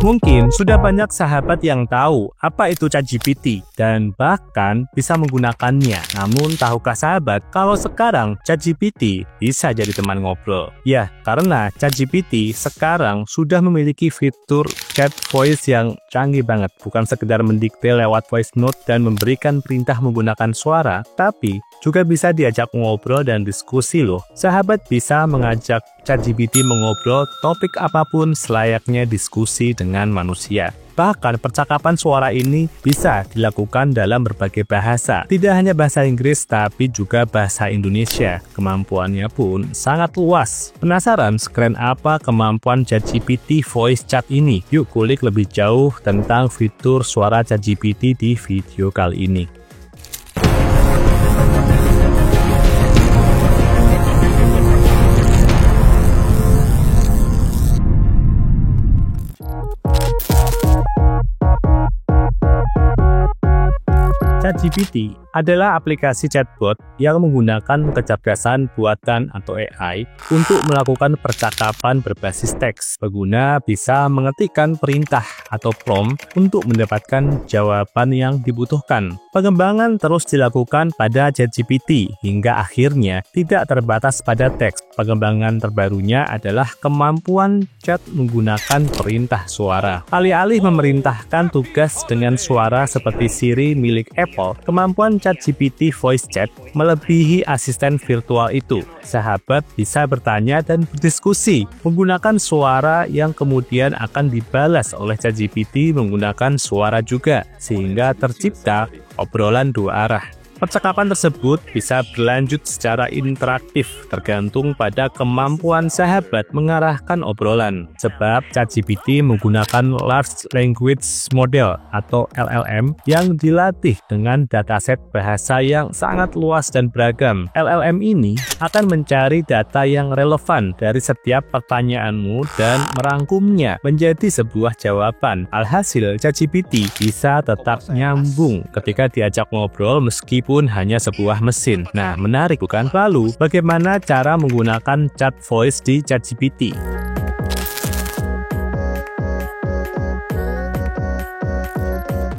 Mungkin sudah banyak sahabat yang tahu apa itu ChatGPT dan bahkan bisa menggunakannya. Namun tahukah sahabat kalau sekarang ChatGPT bisa jadi teman ngobrol? Ya, karena ChatGPT sekarang sudah memiliki fitur chat voice yang canggih banget. Bukan sekedar mendikte lewat voice note dan memberikan perintah menggunakan suara, tapi juga bisa diajak ngobrol dan diskusi loh. Sahabat bisa mengajak ChatGPT mengobrol topik apapun selayaknya diskusi dengan manusia. Bahkan percakapan suara ini bisa dilakukan dalam berbagai bahasa. Tidak hanya bahasa Inggris, tapi juga bahasa Indonesia. Kemampuannya pun sangat luas. Penasaran sekeren apa kemampuan ChatGPT voice chat ini? Yuk kulik lebih jauh tentang fitur suara ChatGPT di video kali ini. ChatGPT adalah aplikasi chatbot yang menggunakan kecerdasan buatan atau AI untuk melakukan percakapan berbasis teks. Pengguna bisa mengetikkan perintah atau prompt untuk mendapatkan jawaban yang dibutuhkan. Pengembangan terus dilakukan pada ChatGPT hingga akhirnya tidak terbatas pada teks. Pengembangan terbarunya adalah kemampuan chat menggunakan perintah suara. Alih-alih memerintahkan tugas dengan suara seperti Siri milik Apple, kemampuan ChatGPT voice chat melebihi asisten virtual itu. Sahabat bisa bertanya dan berdiskusi menggunakan suara yang kemudian akan dibalas oleh ChatGPT menggunakan suara juga, sehingga tercipta obrolan dua arah. Percakapan tersebut bisa berlanjut secara interaktif tergantung pada kemampuan sahabat mengarahkan obrolan. Sebab ChatGPT menggunakan Large Language Model atau LLM yang dilatih dengan dataset bahasa yang sangat luas dan beragam. LLM ini akan mencari data yang relevan dari setiap pertanyaanmu dan merangkumnya menjadi sebuah jawaban. Alhasil, ChatGPT bisa tetap nyambung ketika diajak ngobrol meskipun hanya sebuah mesin. Nah, menarik bukan? Lalu, bagaimana cara menggunakan chat voice di ChatGPT?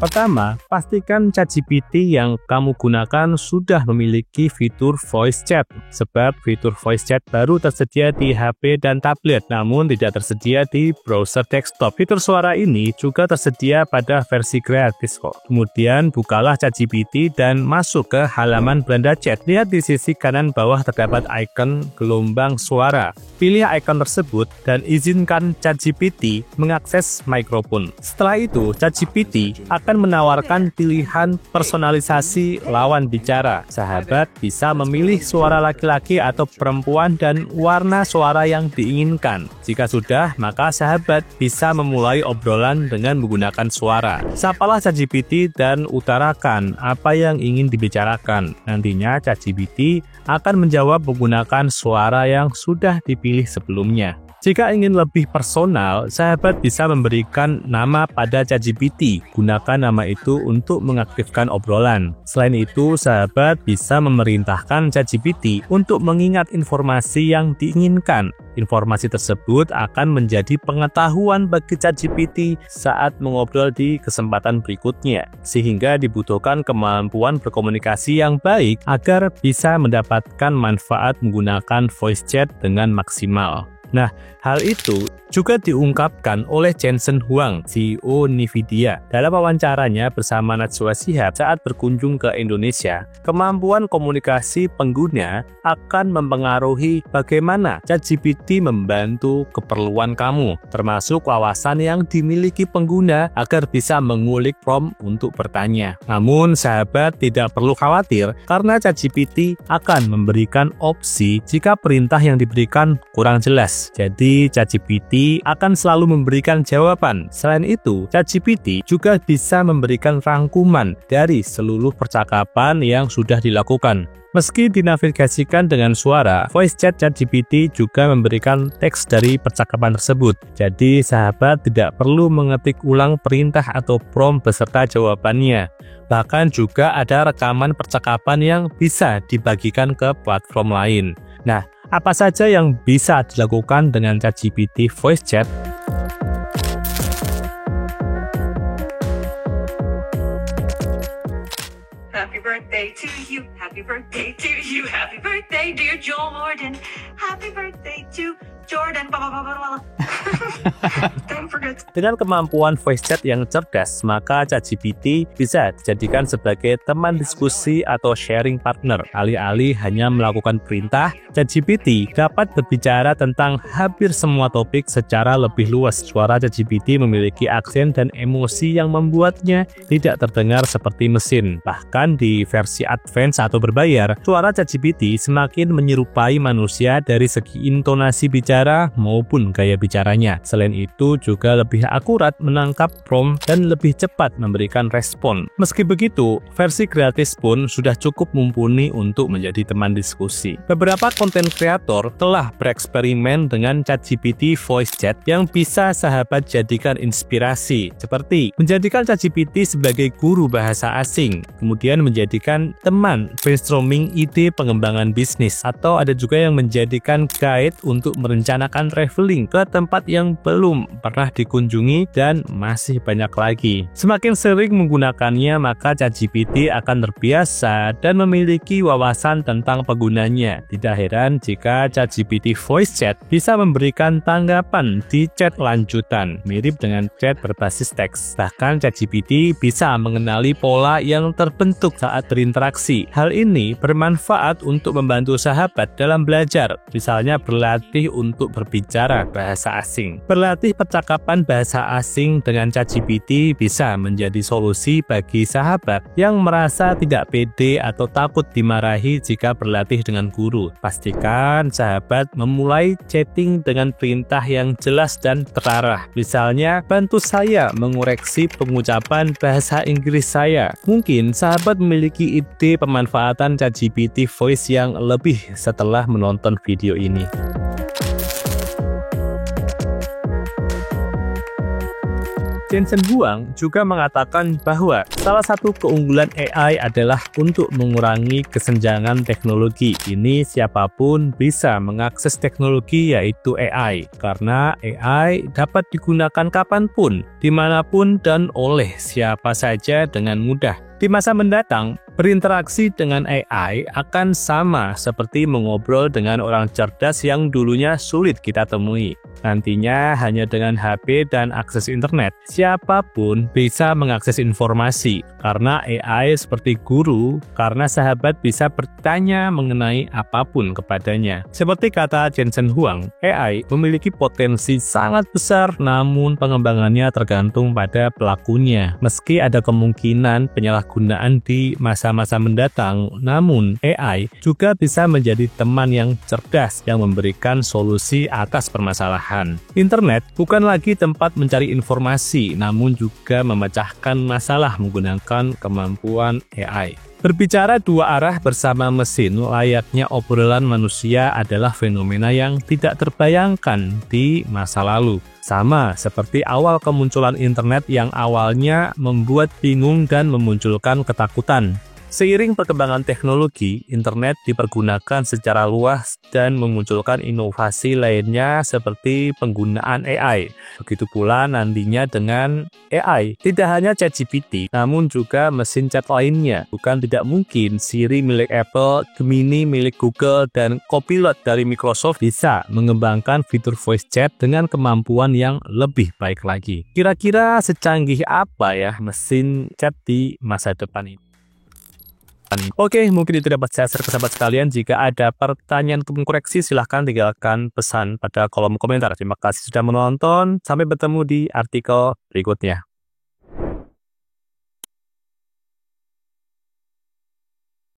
Pertama, pastikan ChatGPT yang kamu gunakan sudah memiliki fitur voice chat, sebab fitur voice chat baru tersedia di HP dan tablet, namun tidak tersedia di browser desktop. Fitur suara ini juga tersedia pada versi gratis kok. Kemudian, bukalah ChatGPT dan masuk ke halaman Belanda Chat. Lihat di sisi kanan bawah terdapat icon gelombang suara. Pilih icon tersebut dan izinkan ChatGPT mengakses mikrofon. Setelah itu, ChatGPT akan menawarkan pilihan personalisasi lawan bicara. Sahabat bisa memilih suara laki-laki atau perempuan dan warna suara yang diinginkan. Jika sudah, maka sahabat bisa memulai obrolan dengan menggunakan suara. Sapalah ChatGPT dan utarakan apa yang ingin dibicarakan. Nantinya ChatGPT akan menjawab menggunakan suara yang sudah dipilih sebelumnya. Jika ingin lebih personal, sahabat bisa memberikan nama pada ChatGPT. Gunakan nama itu untuk mengaktifkan obrolan. Selain itu, sahabat bisa memerintahkan ChatGPT untuk mengingat informasi yang diinginkan. Informasi tersebut akan menjadi pengetahuan bagi ChatGPT saat mengobrol di kesempatan berikutnya, sehingga dibutuhkan kemampuan berkomunikasi yang baik agar bisa mendapatkan manfaat menggunakan voice chat dengan maksimal. Nah, hal itu juga diungkapkan oleh Jensen Huang, CEO Nvidia. Dalam wawancaranya bersama Najwa Shihab saat berkunjung ke Indonesia, kemampuan komunikasi pengguna akan mempengaruhi bagaimana ChatGPT membantu keperluan kamu, termasuk wawasan yang dimiliki pengguna agar bisa mengulik prompt untuk bertanya. Namun, sahabat tidak perlu khawatir karena ChatGPT akan memberikan opsi jika perintah yang diberikan kurang jelas. Jadi, ChatGPT akan selalu memberikan jawaban. Selain itu, ChatGPT juga bisa memberikan rangkuman dari seluruh percakapan yang sudah dilakukan. Meski dinavigasikan dengan suara, voice chat ChatGPT juga memberikan teks dari percakapan tersebut. Jadi, sahabat tidak perlu mengetik ulang perintah atau prompt beserta jawabannya. Bahkan juga ada rekaman percakapan yang bisa dibagikan ke platform lain. Nah, apa saja yang bisa dilakukan dengan ChatGPT voice chat? birthday to you. Happy birthday to you. Happy birthday, dear Jordan. Happy birthday to Jordan. Don't forget. Dengan kemampuan voice chat yang cerdas, maka ChatGPT bisa dijadikan sebagai teman diskusi atau sharing partner. Alih-alih hanya melakukan perintah, ChatGPT dapat berbicara tentang hampir semua topik secara lebih luas. Suara ChatGPT memiliki aksen dan emosi yang membuatnya tidak terdengar seperti mesin. Bahkan di versi advance atau berbayar, suara ChatGPT semakin menyerupai manusia dari segi intonasi bicara maupun gaya bicaranya. Selain itu juga lebih akurat menangkap prompt dan lebih cepat memberikan respon. Meski begitu, versi gratis pun sudah cukup mumpuni untuk menjadi teman diskusi. Beberapa konten kreator telah bereksperimen dengan ChatGPT voice chat yang bisa sahabat jadikan inspirasi, seperti menjadikan ChatGPT sebagai guru bahasa asing, kemudian menjadikan teman brainstorming ide pengembangan bisnis, atau ada juga yang menjadikan guide untuk merencanakan traveling ke tempat yang belum pernah dikunjungi, dan masih banyak lagi. Semakin sering menggunakannya, maka ChatGPT akan terbiasa dan memiliki wawasan tentang penggunanya. Tidak heran jika ChatGPT voice chat bisa memberikan tanggapan di chat lanjutan, mirip dengan chat berbasis teks. Bahkan ChatGPT bisa mengenali pola yang terbentuk saat berinteraksi. Hal ini bermanfaat untuk membantu sahabat dalam belajar, misalnya berlatih untuk berbicara bahasa asing. Berlatih percakapan bahasa asing dengan ChatGPT bisa menjadi solusi bagi sahabat yang merasa tidak pede atau takut dimarahi jika berlatih dengan guru. Pastikan sahabat memulai chatting dengan perintah yang jelas dan terarah. Misalnya, bantu saya mengoreksi pengucapan bahasa Inggris saya. Mungkin sahabat memiliki ide pemanfaatan ChatGPT voice yang lebih setelah menonton video ini. Jensen Huang juga mengatakan bahwa salah satu keunggulan AI adalah untuk mengurangi kesenjangan teknologi. Ini siapapun bisa mengakses teknologi, yaitu AI, karena AI dapat digunakan kapanpun, dimanapun, dan oleh siapa saja dengan mudah. Di masa mendatang, berinteraksi dengan AI akan sama seperti mengobrol dengan orang cerdas yang dulunya sulit kita temui. Nantinya hanya dengan HP dan akses internet, siapapun bisa mengakses informasi. Karena AI seperti guru, karena sahabat bisa bertanya mengenai apapun kepadanya. Seperti kata Jensen Huang, AI memiliki potensi sangat besar, namun pengembangannya tergantung pada pelakunya. Meski ada kemungkinan penyalahgunaan di masa-masa mendatang, namun AI juga bisa menjadi teman yang cerdas yang memberikan solusi atas permasalahan. Internet bukan lagi tempat mencari informasi, namun juga memecahkan masalah menggunakan kemampuan AI. Berbicara dua arah bersama mesin layaknya obrolan manusia adalah fenomena yang tidak terbayangkan di masa lalu. Sama seperti awal kemunculan internet yang awalnya membuat bingung dan memunculkan ketakutan. Seiring perkembangan teknologi, internet dipergunakan secara luas dan memunculkan inovasi lainnya seperti penggunaan AI. Begitu pula nantinya dengan AI. Tidak hanya ChatGPT, namun juga mesin chat lainnya. Bukan tidak mungkin Siri milik Apple, Gemini milik Google, dan Copilot dari Microsoft bisa mengembangkan fitur voice chat dengan kemampuan yang lebih baik lagi. Kira-kira secanggih apa ya mesin chat di masa depan ini? Oke, mungkin itu dapat saya share ke sahabat sekalian. Jika ada pertanyaan ataupun koreksi, silahkan tinggalkan pesan pada kolom komentar. Terima kasih sudah menonton. Sampai bertemu di artikel berikutnya.